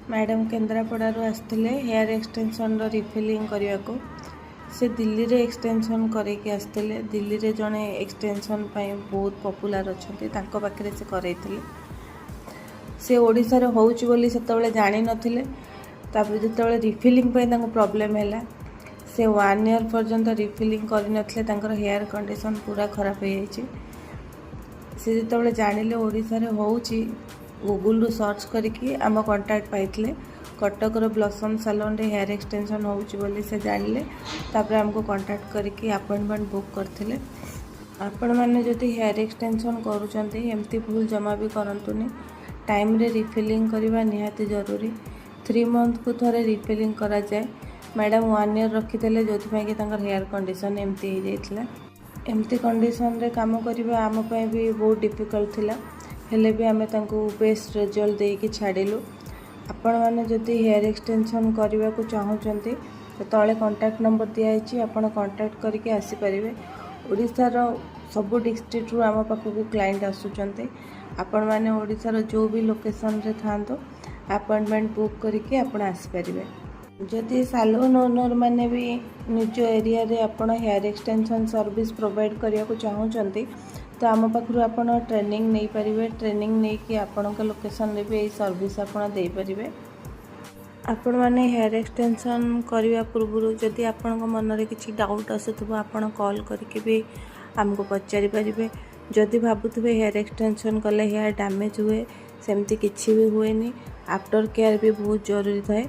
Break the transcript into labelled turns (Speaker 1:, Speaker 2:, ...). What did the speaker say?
Speaker 1: Madam केन्द्रापड़ारू आसते hair extension refilling करने को से दिल्ली रे एक्सटेंशन करके आसते दिल्ली रे जड़े एक्सटेंशन बहुत पॉपुलर अच्छा पाखे से करते से ओडिशा रे होउची बोली से जानी नथिले जो रिफिलिंग प्रॉब्लम है से 1 ईयर पर्यंत रिफिलिंग कर हेयर कंडीशन पूरा खराब हो जाए से जो जानिले ओडिशा रे होउची गूगल रू सर्च करके आम कांटेक्ट पाइले कटक ब्लॉसम सैलून रे हेयर एक्सटेंशन होउची बोली से जानिले तापर हमको कांटेक्ट करके अपॉइंटमेंट बुक करथिले। आपण माने जदि हेयर एक्सटेंशन करूचंती एमती भूल जमा भी करंतुनी टाइम रे रिफिलिंग करबा निहाती जरूरी 3 मंथ को थरे रिफिलिंग करा जाए। मैडम 1 ईयर रखिदेले जोथि कि तांकर हेयर कंडीशन एमती हो जाइतला एमती कंडीशन रे काम करबा आम पय भी बहुत डिफिकल्ट थिला हेले भी आमे तांको बेस्ट रिजल्ट देके छाड़िलु। आपण माने जदि हेयर एक्सटेंशन करबा को चाहूचंती तो तळे कांटेक्ट नंबर दिया है आपण कांटेक्ट करके आसी परिबे। ओडिसा रो सब डिस्ट्रिक्ट रु आम पाखक क्लाइंट आसुचंती आपण माने ओडिसा रो जो भी लोकेशन रे थांतो अपॉइंटमेंट बुक करके आपण आसी परिबे। जदि सैलून ओनर माने भी निज एरिया रे आपण हेयर एक्सटेंशन सर्विस प्रोवाइड करिया को चाहूचंती तो आम पाखु आपण ट्रेनिंग नहीं पारिबे। ट्रेनिंग नहीं कि आपण के लोकेशन रे भी सर्विस आपण दे पारिबे। आपण माने हेयर एक्सटेंशन करबा पूर्व जदि आपण मन रे किछि डाउट आसुथबो आपण कॉल करके भी हमको पचारि पारिबे। जदि भाबुथबे हेयर एक्सटेंशन कले हेयर डैमेज हुए सेमती किछि भी हुएनी आफ्टर केयर भी बहुत जरूरी थाए।